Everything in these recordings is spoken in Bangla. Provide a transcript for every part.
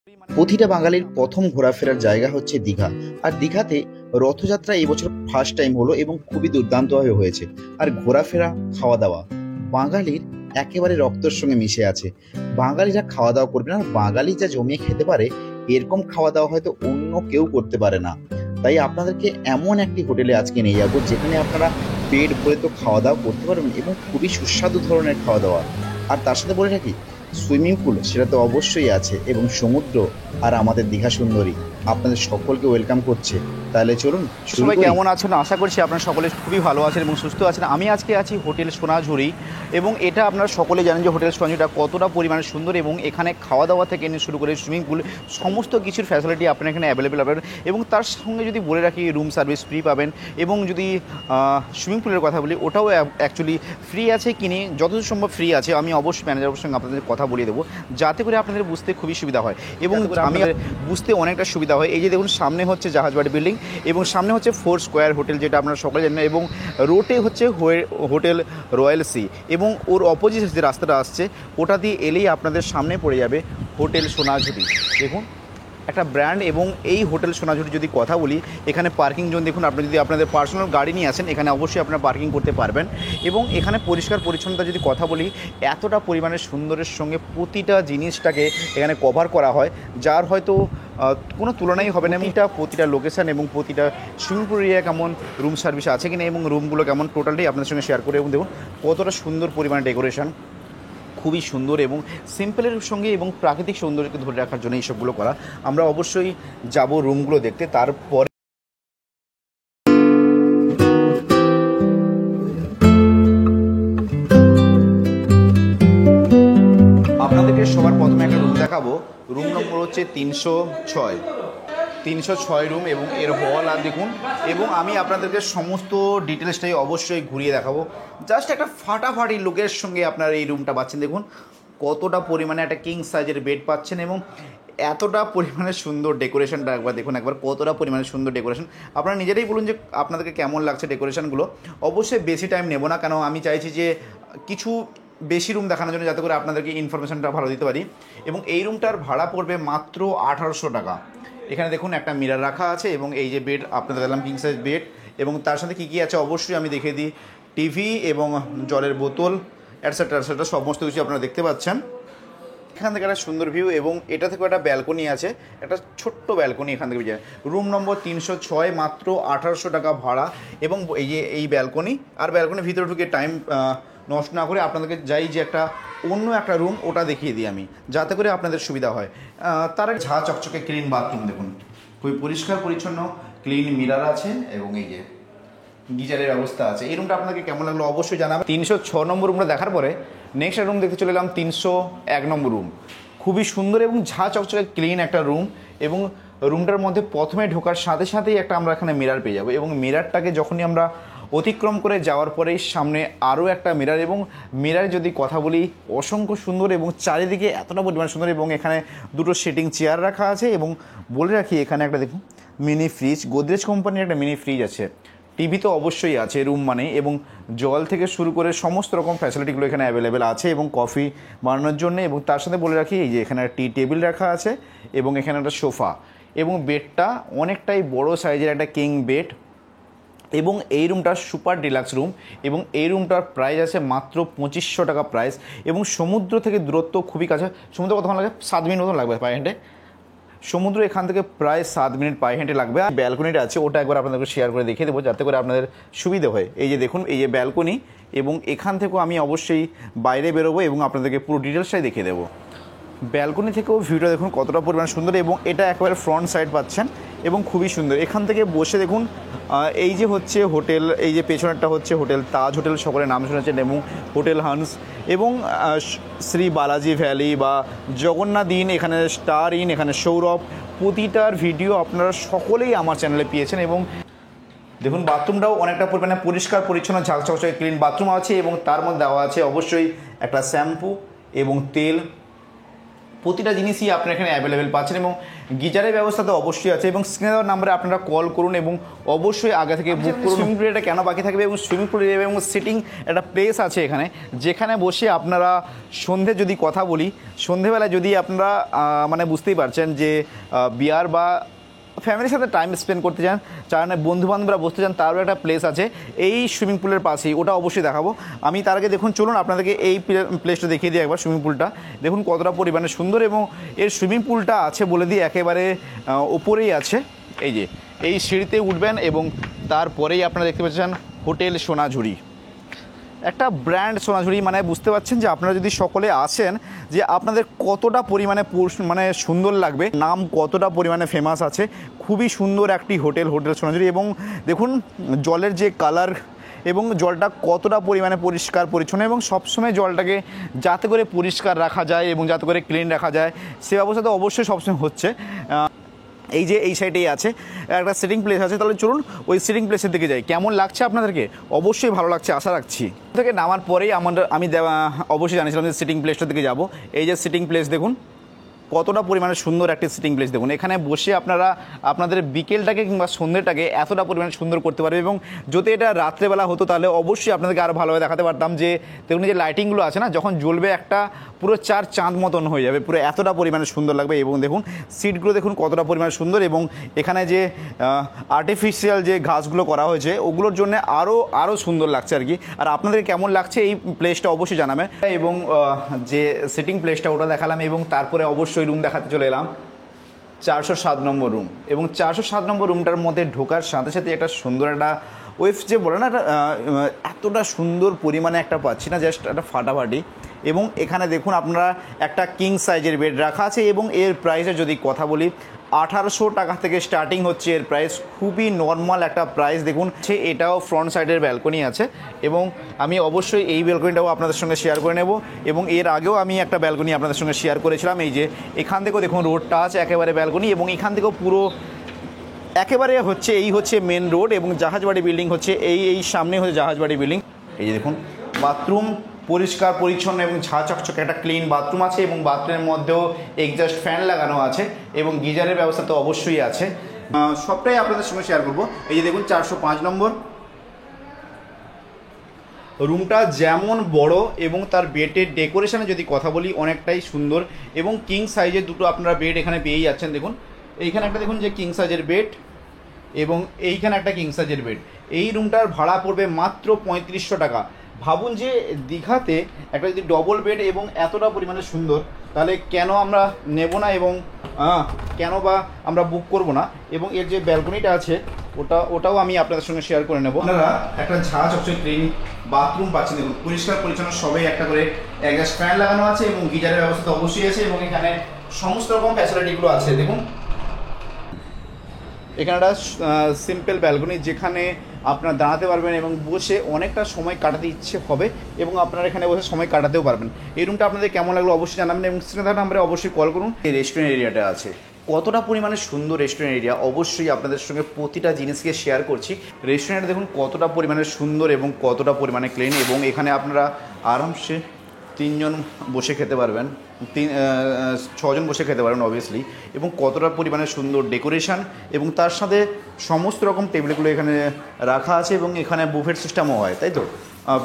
প্রতিটা বাঙালির প্রথম ঘোরাফেরার জায়গা হচ্ছে দীঘা। আর দীঘাতে রথযাত্রা এই বছর ফার্স্ট টাইম হলো এবং খুবই দুর্দান্তভাবে হয়েছে। আর ঘোরাফেরা, খাওয়া দাওয়া বাঙালির একেবারে রক্তের সঙ্গে মিশে আছে। বাঙালিরা খাওয়া দাওয়া করবে না, আর বাঙালি যা জমিয়ে খেতে পারে এরকম খাওয়া দাওয়া হয়তো অন্য কেউ করতে পারে না। তাই আপনাদেরকে এমন একটি হোটেলে আজকে নিয়ে যাবো যেখানে আপনারা পেট ভরে তো খাওয়া দাওয়া করতে পারবেন এবং খুবই সুস্বাদু ধরনের খাওয়া দাওয়া। আর তার সাথে বলে রাখি, সুইমিং পুল সেটা তো অবশ্যই আছে এবং সমুদ্র আর আমাদের দীঘা সুন্দরী আপনাদের সকলকে ওয়েলকাম করছে। তাহলে চলুন শুরু সবাই করি। কেমন আছেন? আশা করছি আপনারা সকলে খুবই ভালো আছেন এবং সুস্থ আছেন। আমি আজকে আছি হোটেল সোনাঝুরি এবং এটা আপনারা সকলে জানেন যে হোটেল সোনাঝুরিটা কতটা পরিমাণে সুন্দর এবং এখানে খাওয়া দাওয়া থেকে নিয়ে শুরু করে সুইমিং পুল সমস্ত কিছুর ফ্যাসিলিটি আপনারা এখানে অ্যাভেলেবেল পাবেন। এবং তার সঙ্গে যদি বলে রাখি রুম সার্ভিস ফ্রি পাবেন এবং যদি সুইমিং পুলের কথা বলি ওটাও অ্যাকচুয়ালি ফ্রি আছে কিনে যতদূর সম্ভব ফ্রি আছে। আমি অবশ্যই ম্যানেজারের সঙ্গে আপনাদের কথা বলিয়ে দেবো যাতে করে আপনাদের বুঝতে খুবই সুবিধা হয় এবং আমি বুঝতে অনেকটা সুবিধা হয়। এই যে দেখুন সামনে হচ্ছে জাহাজবাড়ি বিল্ডিং এবং সামনে হচ্ছে ফোর স্কোয়ার হোটেল, যেটা আপনারা সকলে জানেন, এবং রোডে হচ্ছে হোটেল রয়্যাল সি এবং ওর অপোজিট যে রাস্তাটা আসছে ওটা দিয়ে এলেই আপনাদের সামনে পড়ে যাবে হোটেল সোনাঝুরি। দেখুন একটা ব্র্যান্ড। এবং এই হোটেল সোনাঝুরি যদি কথা বলি, এখানে পার্কিং জোন দেখুন, আপনি যদি আপনাদের পার্সোনাল গাড়ি নিয়ে আসেন এখানে অবশ্যই আপনারা পার্কিং করতে পারবেন। এবং এখানে পরিষ্কার পরিচ্ছন্নতা যদি কথা বলি, এতটা পরিমাণে সুন্দরের সঙ্গে প্রতিটা জিনিসটাকে এখানে কভার করা হয় যার হয়তো কোনো তুলনাই হবে না। এটা প্রতিটা লোকেশান এবং প্রতিটা সুইমিং পুল এরিয়া কেমন, রুম সার্ভিস আছে কিনা এবং রুমগুলো কেমন, টোটালটাই আপনাদের সঙ্গে শেয়ার করে। এবং দেখুন কতটা সুন্দর পরিমাণে ডেকোরেশন, খুবই সুন্দর এবং সিম্পলের সঙ্গে এবং প্রাকৃতিক সৌন্দর্যকে ধরে রাখার জন্য এইসবগুলো করা। আমরা অবশ্যই যাব রুমগুলো দেখতে। তারপরে আপনাদেরকে সবার প্রথমে একটা রুম দেখাবো। রুম নম্বর হচ্ছে 306 রুম এবং এর হল আর দেখুন। এবং আমি আপনাদেরকে সমস্ত ডিটেলসটাই অবশ্যই ঘুরিয়ে দেখাবো। জাস্ট একটা ফাটাফাটি লুকের সঙ্গে আপনারা এই রুমটা পাচ্ছেন। দেখুন কতটা পরিমাণে একটা কিং সাইজের বেড পাচ্ছেন এবং এতটা পরিমাণে সুন্দর ডেকোরেশনটা একবার দেখুন, একবার কতটা পরিমাণে সুন্দর ডেকোরেশন। আপনারা নিজেরাই বলুন যে আপনাদেরকে কেমন লাগছে ডেকোরেশনগুলো। অবশ্যই বেশি টাইম নেব না, কেন আমি চাইছি যে কিছু বেশি রুম দেখানোর জন্য যাতে করে আপনাদেরকে ইনফরমেশনটা ভালো দিতে পারি। এবং এই রুমটার ভাড়া পড়বে মাত্র 1800 টাকা। এখানে দেখুন একটা মিরর রাখা আছে এবং এই যে বেড আপনাদের দিলাম কিং সাইজ বেড এবং তার সাথে কী কী আছে অবশ্যই আমি দেখিয়ে দিই। টিভি এবং জলের বোতল অ্যাটসেট্রা সমস্ত কিছু আপনারা দেখতে পাচ্ছেন। এখান থেকে একটা সুন্দর ভিউ এবং এটা থেকেও একটা ব্যালকনি আছে, একটা ছোট্ট ব্যালকনি এখান থেকে যায়। রুম নম্বর 306, মাত্র 1800 টাকা ভাড়া। এবং এই যে এই ব্যালকনি, আর ব্যালকনির ভিতরে ঢুকে টাইম নষ্ট না করে আপনাদেরকে যাই যে একটা অন্য একটা রুম ওটা দেখিয়ে দিই আমি, যাতে করে আপনাদের সুবিধা হয়। তার ঝা চকচকে ক্লিন বাথরুম দেখুন, খুবই পরিষ্কার পরিচ্ছন্ন, ক্লিন মিরার আছে এবং এই যে গিজারের ব্যবস্থা আছে। এই রুমটা আপনাকে কেমন লাগলো অবশ্যই জানাবেন। 306 নম্বর রুমটা দেখার পরে নেক্সট রুম দেখতে চলে এলাম 301 নম্বর রুম। খুবই সুন্দর এবং ঝা চকচকে ক্লিন একটা রুম এবং রুমটার মধ্যে প্রথমে ঢোকার সাথে সাথেই একটা আমরা এখানে মিরার পেয়ে যাবো এবং মিরারটাকে যখনই আমরা অতিক্রম করে যাওয়ার পরেই সামনে আরও একটা মিরার। এবং মিরার যদি কথা বলি অসংখ্য সুন্দর এবং চারিদিকে এতটা পরিমাণ সুন্দর। এবং এখানে দুটো সিটিং চেয়ার রাখা আছে এবং বলে রাখি এখানে একটা দেখুন মিনি ফ্রিজ, গোদরেজ কোম্পানির একটা মিনি ফ্রিজ আছে। টিভি তো অবশ্যই আছে রুম মানে, এবং জল থেকে শুরু করে সমস্ত রকম ফ্যাসিলিটিগুলো এখানে অ্যাভেলেবেল আছে এবং কফি বানানোর জন্য। এবং তার সাথে বলে রাখি এই যে এখানে টি টেবিল রাখা আছে এবং এখানে একটা সোফা এবং বেডটা অনেকটাই বড় সাইজের একটা কিং বেড। এবং এই রুমটা সুপার ডিলাক্স রুম এবং এই রুমটার প্রাইস আছে মাত্র 2500 টাকা প্রাইস। এবং সমুদ্র থেকে দূরত্ব খুবই কাছে। সমুদ্র কতক্ষণ লাগে? 7 মিনিট মতন লাগবে পায়ে হেঁটে। সমুদ্র এখান থেকে প্রায় 7 মিনিট পায়ে হেঁটে লাগবে। আর ব্যালকনিটা আছে ওটা একবার আপনাদেরকে শেয়ার করে দেখিয়ে দেবো যাতে করে আপনাদের সুবিধে হয়। এই যে দেখুন এই যে ব্যালকনি এবং এখান থেকেও আমি অবশ্যই বাইরে বেরোবো এবং আপনাদেরকে পুরো ডিটেলসটাই দেখিয়ে দেবো। ব্যালকনি থেকেও ভিউটা দেখুন কতটা পরিমাণ সুন্দর এবং এটা একেবারে ফ্রন্ট সাইড পাচ্ছেন এবং খুবই সুন্দর। এখান থেকে বসে দেখুন এই যে হচ্ছে হোটেল, এই যে পেছনেরটা হচ্ছে হোটেল তাজ হোটেল, সকলের নাম শুনেছেন, এবং হোটেল হান্স এবং শ্রী বালাজি ভ্যালি বা জগন্নাথ ইন, এখানে স্টার ইন, এখানে সৌরভ, প্রতিটার ভিডিও আপনারা সকলেই আমার চ্যানেলে পেয়েছেন। এবং দেখুন বাথরুমটাও অনেকটা পরিমাণে পরিষ্কার পরিচ্ছন্ন ঝাঁকচকচকে ক্লিন বাথরুম আছে এবং তার মধ্যে দেওয়া আছে অবশ্যই একটা শ্যাম্পু এবং তেল, প্রতিটা জিনিসই আপনারা এখানে অ্যাভেলেবেল পাচ্ছেন এবং গিজারের ব্যবস্থা তো অবশ্যই আছে এবং স্ক্রিনে দেওয়ার নাম্বারে আপনারা কল করুন এবং অবশ্যই আগে থেকে বুক করুন। সুইমিং পুল এটা কেন বাকি থাকবে এবং সুইমিং পুল এবং সিটিং একটা প্লেস আছে এখানে, যেখানে বসে আপনারা সন্ধে যদি কথা বলি, সন্ধেবেলায় যদি আপনারা মানে বুঝতেই পারছেন যে বিয়ার বা ফ্যামিলির সাথে টাইম স্পেন্ড করতে চান, চান বন্ধুবান্ধবরা বসতে চান, তারও একটা প্লেস আছে এই সুইমিং পুলের পাশেই, ওটা অবশ্যই দেখাবো আমি। তার আগে দেখুন, চলুন আপনাদেরকে এই প্লেসটা দেখিয়ে দিই একবার। সুইমিং পুলটা দেখুন কতটা পরিমাণে সুন্দর এবং এর সুইমিং পুলটা আছে বলে দিই একেবারে ওপরেই আছে। এই যে এই সিঁড়িতে উঠবেন এবং তারপরেই আপনারা দেখতে পাচ্ছেন হোটেল সোনাঝুরি, একটা ব্র্যান্ড সোনাঝুরি। মানে বুঝতে পারছেন যে আপনারা যদি সকলে আসেন যে আপনাদের কতটা পরিমাণে মানে সুন্দর লাগবে, নাম কতটা পরিমাণে ফেমাস আছে। খুবই সুন্দর একটি হোটেল সোনাঝুরি এবং দেখুন জলের যে কালার এবং জলটা কতটা পরিমাণে পরিষ্কার পরিচ্ছন্ন এবং সবসময় জলটাকে যাতে করে পরিষ্কার রাখা যায় এবং যাতে করে ক্লিন রাখা যায় সে ব্যবস্থা তো অবশ্যই সবসময় হচ্ছে। এই যে এই সাইডেই আছে একটা সিটিং প্লেস আছে, তাহলে চলুন ওই সিটিং প্লেসের দিকে যাই। কেমন লাগছে আপনাদেরকে? অবশ্যই ভালো লাগছে আশা রাখছি। থেকে নামার পরেই আমি অবশ্যই জানিয়েছিলাম যে সিটিং প্লেসটার দিকে যাব। এই যে সিটিং প্লেস দেখুন কতটা পরিমাণে সুন্দর একটি সিটিং প্লেস। দেখুন এখানে বসে আপনারা আপনাদের বিকেলটাকে কিংবা সন্ধ্যেটাকে এতটা পরিমাণে সুন্দর করতে পারবে এবং যদি এটা রাত্রেবেলা হতো তাহলে অবশ্যই আপনাদেরকে আরও ভালোভাবে দেখাতে পারতাম। যে দেখুন যে লাইটিংগুলো আছে না, যখন জ্বলবে একটা পুরো চাঁদ মতন হয়ে যাবে, পুরো এতটা পরিমাণে সুন্দর লাগবে। এবং দেখুন সিটগুলো দেখুন কতটা পরিমাণে সুন্দর এবং এখানে যে আর্টিফিশিয়াল যে ঘাসগুলো করা হয়েছে ওগুলোর জন্য আরও সুন্দর লাগছে আর কি। আর আপনাদের কেমন লাগছে এই প্লেসটা অবশ্যই জানাবেন। এবং যে সিটিং প্লেসটা ওটা দেখালাম এবং তারপরে অবশ্যই রুম দেখাতে চলে এলাম 407 নম্বর রুম। এবং 407 নম্বর রুমটার মধ্যে ঢোকার সাথে সাথে একটা সুন্দর একটা ওয়েভ যে বলে না, এতটা সুন্দর পরিমাণে একটা পাচ্ছি না, জাস্ট একটা ফাটাফাটি। এবং এখানে দেখুন আপনারা একটা কিং সাইজের বেড রাখা আছে এবং এর প্রাইসের যদি কথা বলি 1800 টাকা থেকে স্টার্টিং হচ্ছে এর প্রাইস। খুবই নর্মাল একটা প্রাইস। দেখুন এটাও ফ্রন্ট সাইডের ব্যালকনি আছে এবং আমি অবশ্যই এই ব্যালকনিটাও আপনাদের সঙ্গে শেয়ার করে নেব। এবং এর আগেও আমি একটা ব্যালকনি আপনাদের সঙ্গে শেয়ার করেছিলাম। এই যে এখান থেকেও দেখুন রোডটা আছে একেবারে ব্যালকনি এবং এখান থেকেও পুরো একেবারে এই হচ্ছে মেন রোড এবং জাহাজবাড়ি বিল্ডিং হচ্ছে এই সামনে হচ্ছে জাহাজবাড়ি বিল্ডিং। এই যে দেখুন বাথরুম পরিষ্কার পরিচ্ছন্ন এবং ঝা চকচকে একটা ক্লিন বাথরুম আছে এবং বাথরুমের মধ্যেও এক্সস্ট ফ্যান লাগানো আছে এবং গিজারের ব্যবস্থা তো অবশ্যই আছে। সবটাই আপনাদের সঙ্গে শেয়ার করবো। এই যে দেখুন 405 নম্বর রুমটা যেমন বড় এবং তার বেডের ডেকোরেশনে যদি কথা বলি অনেকটাই সুন্দর এবং কিং সাইজের দুটো আপনারা বেড এখানে পেয়েই যাচ্ছেন। দেখুন এইখানে একটা দেখুন যে কিং সাইজের বেড এবং এইখানে একটা কিং সাইজের বেড। এই রুমটার ভাড়া পড়বে মাত্র 3500 টাকা। ভাবুন যে দীঘাতে একটা যদি ডবল বেড এবং এতটা পরিমাণে সুন্দর, তাহলে কেন আমরা নেব না এবং কেন বা আমরা বুক করব না। এবং এর যে ব্যালকনিটা আছে ওটাও আমি আপনাদের সঙ্গে শেয়ার করে নেব। আপনারা একটা ঝা চকচকে ক্লিন বাথরুম পাচ্ছেন। দেখুন পরিষ্কার পরিচ্ছন্ন সবাই একটা করে এক্সস্ট ফ্যান লাগানো আছে এবং গিজারের ব্যবস্থা তো অবশ্যই আছে এবং এখানে সমস্ত রকম ফ্যাসিলিটিগুলো আছে। দেখুন এখানে একটা সিম্পল ব্যালকনি যেখানে আপনারা দাঁড়াতে পারবেন এবং বসে অনেকটা সময় কাটাতে ইচ্ছে হবে এবং আপনারা এখানে বসে সময় কাটাতেও পারবেন। এই রুমটা আপনাদের কেমন লাগলো অবশ্যই জানাবেন এবং স্ক্রিনে থাকা নাম্বারে অবশ্যই কল করুন। এই রেস্টুরেন্ট এরিয়াটা আছে, কতটা পরিমাণে সুন্দর রেস্টুরেন্ট এরিয়া অবশ্যই আপনাদের সঙ্গে প্রতিটা জিনিসকে শেয়ার করছি। রেস্টুরেন্টে দেখুন কতটা পরিমাণে সুন্দর এবং কতটা পরিমাণে ক্লিন এবং এখানে আপনারা আরামসে 3 জন বসে খেতে পারবেন, 6 জন বসে খেতে পারবেন অবভিয়াসলি। এবং কতটা পরিমাণে সুন্দর ডেকোরেশন এবং তার সাথে সমস্ত রকম টেবিলগুলো এখানে রাখা আছে এবং এখানে বুফেট সিস্টেমও হয়, তাই তো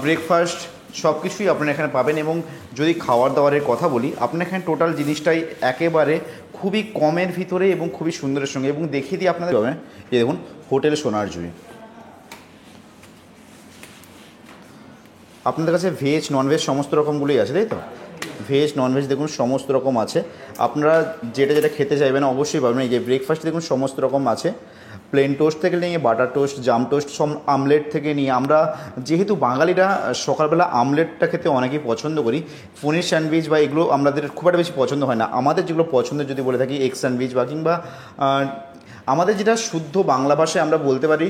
ব্রেকফাস্ট সব কিছুই আপনারা এখানে পাবেন। এবং যদি খাওয়ার দাওয়ারের কথা বলি আপনার এখানে টোটাল জিনিসটাই একেবারে খুবই কমের ভিতরে এবং খুবই সুন্দরের সঙ্গে। এবং দেখিয়ে দিই আপনাদের হবে যে দেখুন হোটেল সোনারজুড়ি। আপনাদের কাছে ভেজ ননভেজ সমস্ত রকমগুলোই আছে, তাই তো ভেজ ননভেজ দেখুন সমস্ত রকম আছে। আপনারা যেটা খেতে চাইবেন অবশ্যই পাবেন। এই যে ব্রেকফাস্ট দেখুন সমস্ত রকম আছে, প্লেন টোস্ট থেকে নিয়ে বাটার টোস্ট, জাম টোস্ট, সব আমলেট থেকে নিয়ে। আমরা যেহেতু বাঙালিরা সকালবেলা আমলেটটা খেতে অনেকেই পছন্দ করি, পনির স্যান্ডউইচ বা এগুলো আমাদের খুব একটা বেশি পছন্দ হয় না। আমাদের যেগুলো পছন্দ যদি বলে থাকি এগ স্যান্ডউইচ বা কিংবা আমাদের যেটা শুদ্ধ বাংলা ভাষায় আমরা বলতে পারি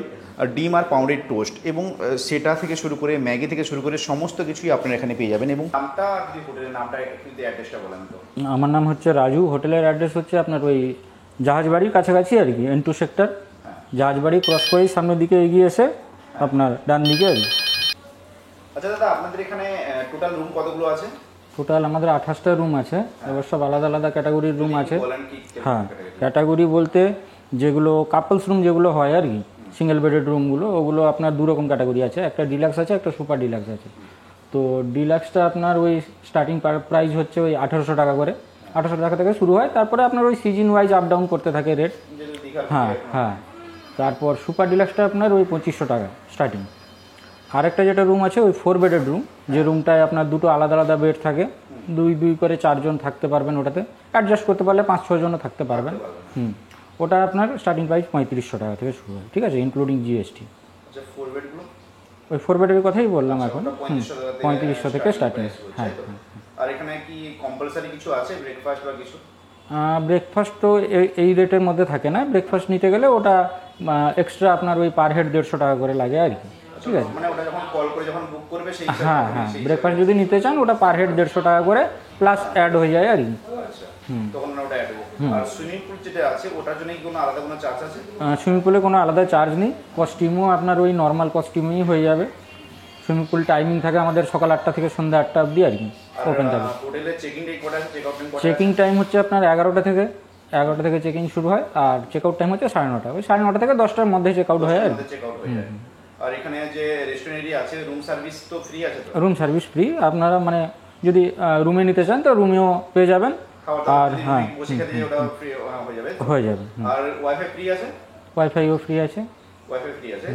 ডিম আর পাউন্ডেড টোস্ট এবং সেটা থেকে শুরু করে ম্যাগি থেকে শুরু করে সমস্ত কিছুই আপনারা এখানে পেয়ে যাবেন। এবং নামটা যদি হোটেলের নামটা একটু অ্যাড্রেসটা বলেন তো। আমার নাম হচ্ছে রাজু, হোটেলের অ্যাড্রেস হচ্ছে আপনার ওই জাহাজবাড়ির কাছাকাছি আর কি, N2 সেক্টর। জাহাজবাড়ি ক্রস করেই সামনের দিকে এগিয়ে এসে আপনার ডান দিকে আর কি। আচ্ছা দাদা আপনাদের এখানে টোটাল রুম কতগুলো আছে? টোটাল আমাদের 28টা রুম আছে, এবার সব আলাদা আলাদা ক্যাটাগরির রুম আছে। বলেন কি হ্যাঁ, ক্যাটাগরি বলতে যেগুলো কাপলস রুম যেগুলো হয় আর কি, সিঙ্গেল বেডেড রুমগুলো, ওগুলো আপনার দু রকম ক্যাটাগরি আছে, একটা ডিলাক্স আছে, একটা সুপার ডিলাক্স আছে। তো ডিলাক্সটা আপনার ওই স্টার্টিং প্রাইস হচ্ছে ওই 1800 টাকা করে, 1800 টাকা থেকে শুরু হয়, তারপরে আপনার ওই সিজন ওয়াইজ আপ ডাউন করতে থাকে রেট। যেগুলো দীঘার হ্যাঁ হ্যাঁ, তারপর সুপার ডিলাক্সটা আপনার ওই 2500 টাকা স্টার্টিং। আরেকটা যেটা রুম আছে ওই 4 বেডেড রুম, যে রুমটায় আপনার দুটো আলাদা আলাদা বেড থাকে, দুই করে 4 জন থাকতে পারবেন, ওটাতে অ্যাডজাস্ট করতে পারলে 5-6 জনও থাকতে পারবেন। ওটা আপনার স্টার্টিং প্রাইস 3500 টাকা থেকে শুরু হয়, ঠিক আছে, ইনক্লুডিং জিএসটি। আচ্ছা 4 বেডগুলো ওই 4 বেডের কথাই বললাম এখন, 3500 থেকে স্টার্টিং। হ্যাঁ, আর এখানে কি কম্পালসারি কিছু আছে ব্রেকফাস্ট বা কিছু? ব্রেকফাস্ট তো এই রেটের মধ্যে থাকে না, ব্রেকফাস্ট নিতে গেলে ওটা এক্সট্রা আপনার ওই পার হেড 150 টাকা করে লাগে আর কি, ঠিক আছে। মানে ওটা যখন কল করে যখন বুক করবে সেই হ্যাঁ হ্যাঁ, ব্রেকফাস্ট যদি নিতে চান ওটা পার হেড 150 টাকা করে প্লাস অ্যাড হয়ে যায় আর কি। আচ্ছা, তখন ওটা অ্যাড হবে। আর সুইমিং পুল যেটা আছে ওটার জন্য কি কোনো আলাদা কোনো চার্জ আছে? সুইমিং পুলে কোনো আলাদা চার্জ নেই, কস্টিউমও আপনার ওই নর্মাল কস্টিউমেই হয়ে যাবে। সুইমিং পুল টাইমিং থাকে আমাদের সকাল 8টা থেকে সন্ধ্যা 8টা অবধি আর কি ওপেন থাকে। হোটেলের চেকিং টাইম কটা আছে, চেক আউট টাইম কটা? চেকিং টাইম হচ্ছে আপনার 11টা থেকে চেকিং শুরু হয়, আর চেক আউট টাইম হচ্ছে 9:30, ওই 9:30 থেকে 10টার মধ্যে চেক আউট হয় আর চেক আউট হয়ে যায়। আর এখানে যে রেস্টুরেন্ট এরিয়া আছে, রুম সার্ভিস তো ফ্রি আছে তো? রুম সার্ভিস ফ্রি, আপনারা মানে যদি রুমে নিতে চান তো রুমেও পেয়ে যাবেন। আর হ্যাঁ, বসে খেতে ওটা ফ্রি হয়ে যাবে। হয়ে যাবে। আর ওয়াইফাই ফ্রি আছে? ওয়াইফাইও ফ্রি আছে। ওয়াইফাই ফ্রি আছে।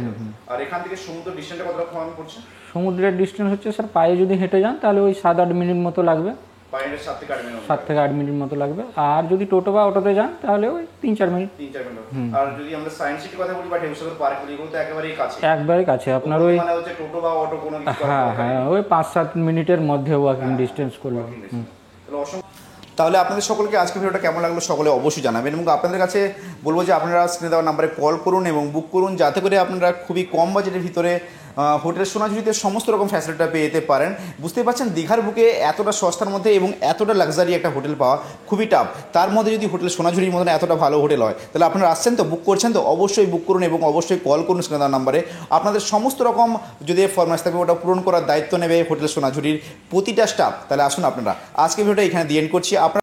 আর এখান থেকে সমুদ্র ডিস্টেন্সটা কতটা কম পড়ছে? সমুদ্রের ডিস্টেন্স হচ্ছে স্যার, পায়ে যদি হেঁটে যান তাহলে ওই 7-8 মিনিট মতো লাগবে, পায়ের 7 থেকে 8 মিনিট। 7 থেকে 8 মিনিট মতো লাগবে। আর যদি টোটো বা অটোতে যান তাহলে ওই 3-4 মিনিট। 3-4 মিনিট। আর যদি আমরা সায়েন্স সিটির কথা বলি বা ঢেউসাগর পার্ক বলি, এগুলো তো একেবারেই কাছে। একবারে কাছে আপনার ওই, মানে হচ্ছে টোটো বা অটো কোনো কিছু। হ্যাঁ হ্যাঁ, ওই 5-7 মিনিটের মধ্যে ওয়াকিং ডিস্টেন্স করবে। তাহলে আপনাদের সকলকে আজকে ভিডিওটা কেমন লাগলো সকলে অবশ্যই জানাবেন, এবং আপনাদের কাছে বলবো যে আপনারা স্ক্রিনে দেওয়া নাম্বারে কল করুন এবং বুক করুন, যাতে করে আপনারা খুবই কম বাজেটের ভিতরে হোটেল সোনাঝুরিতে সমস্ত রকম ফ্যাসিলিটিটা পেয়ে যেতে পারেন। বুঝতেই পারছেন দীঘার বুকে এতটা সস্তার মধ্যে এবং এতটা লাক্সারি একটা হোটেল পাওয়া খুবই টাফ, তার মধ্যে যদি হোটেল সোনাঝুরির মতন এতটা ভালো হোটেল হয়, তাহলে আপনারা আসছেন তো, বুক করছেন তো, অবশ্যই বুক করুন এবং অবশ্যই কল করুন স্ক্রিনে দেওয়া নাম্বারে। আপনাদের সমস্ত রকম যদি ফরমাইশ থাকবে ওটা পূরণ করার দায়িত্ব নেবে হোটেল সোনাঝুরির প্রতিটা স্টাফ। তাহলে আসুন আপনারা, আজকে ভিডিওটা এখানে দিয়ে এন্ড করছি। আপনারা